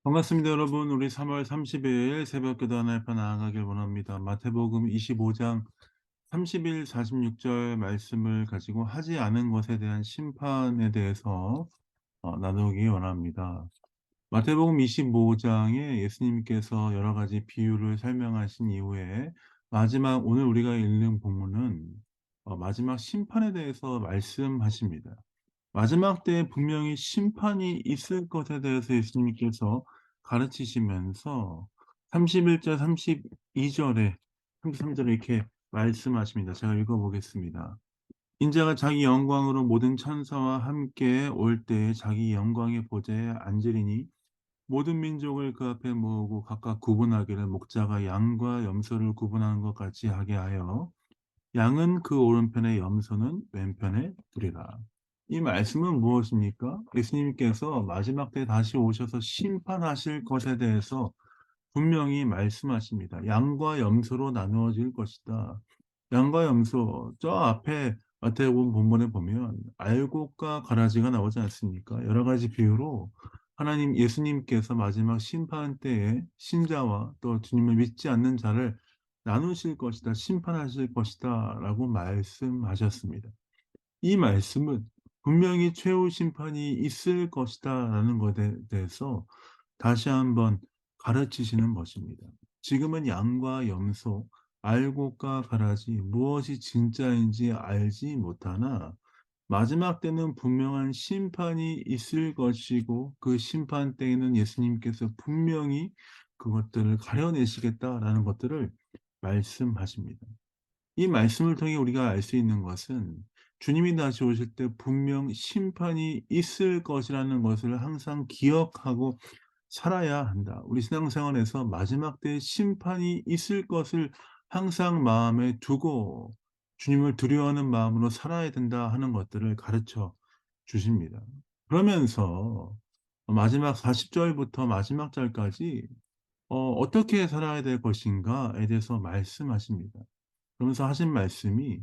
반갑습니다, 여러분. 우리 3월 30일 새벽기도 하나님 앞에 나아가길 원합니다. 마태복음 25장 30일 46절 말씀을 가지고 하지 않은 것에 대한 심판에 대해서 나누기 원합니다. 마태복음 25장에 예수님께서 여러 가지 비유를 설명하신 이후에 마지막 오늘 우리가 읽는 본문은 마지막 심판에 대해서 말씀하십니다. 마지막 때에 분명히 심판이 있을 것에 대해서 예수님께서 가르치시면서 31절 32절에 33절에 이렇게 말씀하십니다. 제가 읽어 보겠습니다. 인자가 자기 영광으로 모든 천사와 함께 올 때에 자기 영광의 보좌에 앉으리니 모든 민족을 그 앞에 모으고 각각 구분하기를 목자가 양과 염소를 구분하는 것 같이 하게 하여 양은 그 오른편에 염소는 왼편에 두리라. 이 말씀은 무엇입니까? 예수님께서 마지막 때 다시 오셔서 심판하실 것에 대해서 분명히 말씀하십니다. 양과 염소로 나누어질 것이다. 양과 염소, 저 앞에 마태복음 본문에 보면 알곡과 가라지가 나오지 않습니까? 여러 가지 비유로 하나님 예수님께서 마지막 심판 때에 신자와 또 주님을 믿지 않는 자를 나누실 것이다, 심판하실 것이다 라고 말씀하셨습니다. 이 말씀은 분명히 최후 심판이 있을 것이다라는 것에 대해서 다시 한번 가르치시는 것입니다. 지금은 양과 염소, 알곡과 가라지 무엇이 진짜인지 알지 못하나 마지막 때는 분명한 심판이 있을 것이고 그 심판 때에는 예수님께서 분명히 그것들을 가려내시겠다라는 것들을 말씀하십니다. 이 말씀을 통해 우리가 알 수 있는 것은 주님이 다시 오실 때 분명 심판이 있을 것이라는 것을 항상 기억하고 살아야 한다. 우리 신앙생활에서 마지막 때에 심판이 있을 것을 항상 마음에 두고 주님을 두려워하는 마음으로 살아야 된다 하는 것들을 가르쳐 주십니다. 그러면서 마지막 40 절부터 마지막 절까지 어떻게 살아야 될 것인가에 대해서 말씀하십니다. 그러면서 하신 말씀이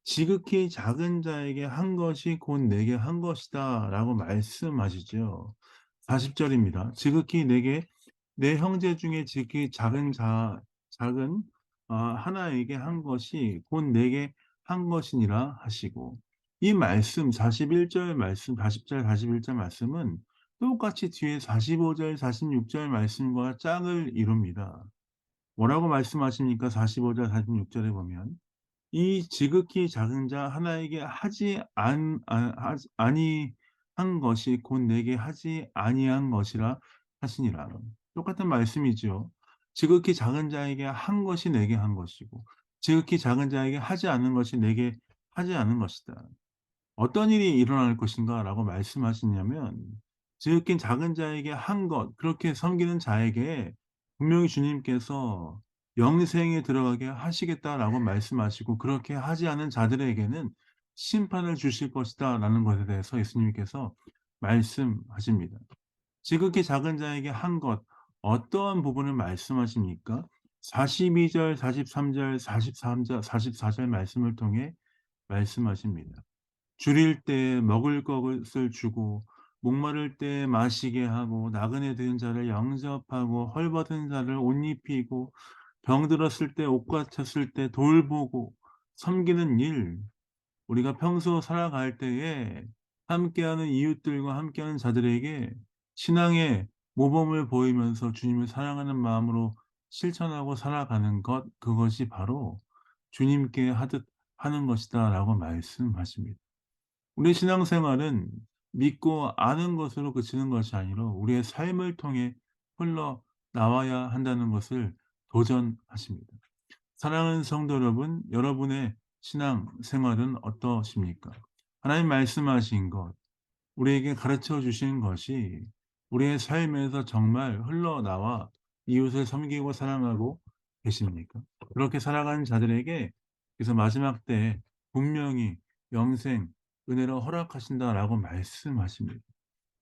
"지극히 작은 자에게 한 것이 곧 내게 한 것이다."라고 말씀하시죠. 40 절입니다. "지극히 내게 내 형제 중에 지극히 작은 하나에게 한 것이 곧 내게 한 것이니라." 하시고 이 말씀 41절 말씀 40절 41절 말씀은 똑같이 뒤에 45절 46절 말씀과 짝을 이룹니다. 뭐라고 말씀하십니까? 45절 46 절에 보면 이 지극히 작은 자 하나에게 하지 아니한 것이 곧 내게 하지 아니한 것이라 하시니라. 똑같은 말씀이죠. 지극히 작은 자에게 한 것이 내게 한 것이고 지극히 작은 자에게 하지 않은 것이 내게 하지 않은 것이다. 어떤 일이 일어날 것인가라고 말씀하시냐면 지극히 작은 자에게 한 것, 그렇게 섬기는 자에게 분명히 주님께서 영생에 들어가게 하시겠다라고 말씀하시고 그렇게 하지 않은 자들에게는 심판을 주실 것이다라는 것에 대해서 예수님께서 말씀하십니다. 지극히 작은 자에게 한 것, 어떠한 부분을 말씀하십니까? 42 절, 43 절, 43 절, 44절 말씀을 통해 말씀하십니다. 줄일 때 먹을 것을 주고 목마를 때 마시게 하고 나그네 된 자를 영접하고 헐벗은 자를 옷 입히고 병들었을 때 옷 갖췄을 때 돌보고 섬기는 일, 우리가 평소 살아갈 때에 함께하는 이웃들과 함께하는 자들에게 신앙의 모범을 보이면서 주님을 사랑하는 마음으로 실천하고 살아가는 것, 그것이 바로 주님께 하듯 하는 것이다라고 말씀하십니다. 우리 신앙생활은 믿고 아는 것으로 그치는 것이 아니라 우리의 삶을 통해 흘러나와야 한다는 것을 도전하십니다. 사랑하는 성도 여러분, 여러분의 신앙생활은 어떠십니까? 하나님 말씀하신 것, 우리에게 가르쳐 주신 것이 우리의 삶에서 정말 흘러나와 이웃을 섬기고 사랑하고 계십니까? 그렇게 살아가는 자들에게 그래서 마지막 때에 분명히 영생, 은혜로 허락하신다라고 말씀하십니다.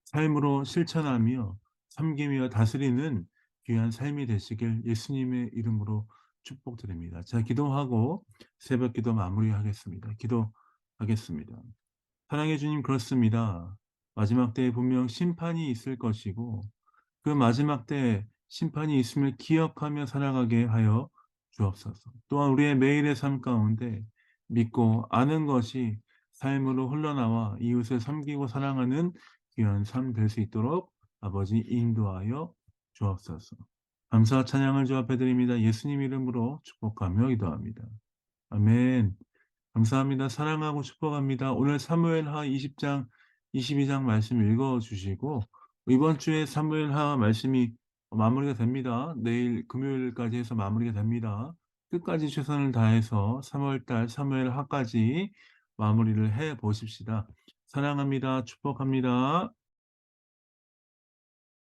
삶으로 실천하며 섬기며 다스리는 귀한 삶이 되시길 예수님의 이름으로 축복드립니다. 자, 기도하고 새벽 기도 마무리하겠습니다. 기도하겠습니다. 사랑해 주님, 그렇습니다. 마지막 때에 분명 심판이 있을 것이고 그 마지막 때에 심판이 있음을 기억하며 살아가게 하여 주옵소서. 또한 우리의 매일의 삶 가운데 믿고 아는 것이 삶으로 흘러나와 이웃을 섬기고 사랑하는 귀한 삶 될 수 있도록 아버지 인도하여 주옵소서. 감사와 찬양을 주 앞에 드립니다. 예수님 이름으로 축복하며 기도합니다. 아멘. 감사합니다. 사랑하고 축복합니다. 오늘 사무엘하 20장, 22장 말씀 읽어 주시고 이번 주에 사무엘하 말씀이 마무리가 됩니다. 내일 금요일까지 해서 마무리가 됩니다. 끝까지 최선을 다해서 3월 달 사무엘하까지 마무리를 해 보십시다. 사랑합니다. 축복합니다.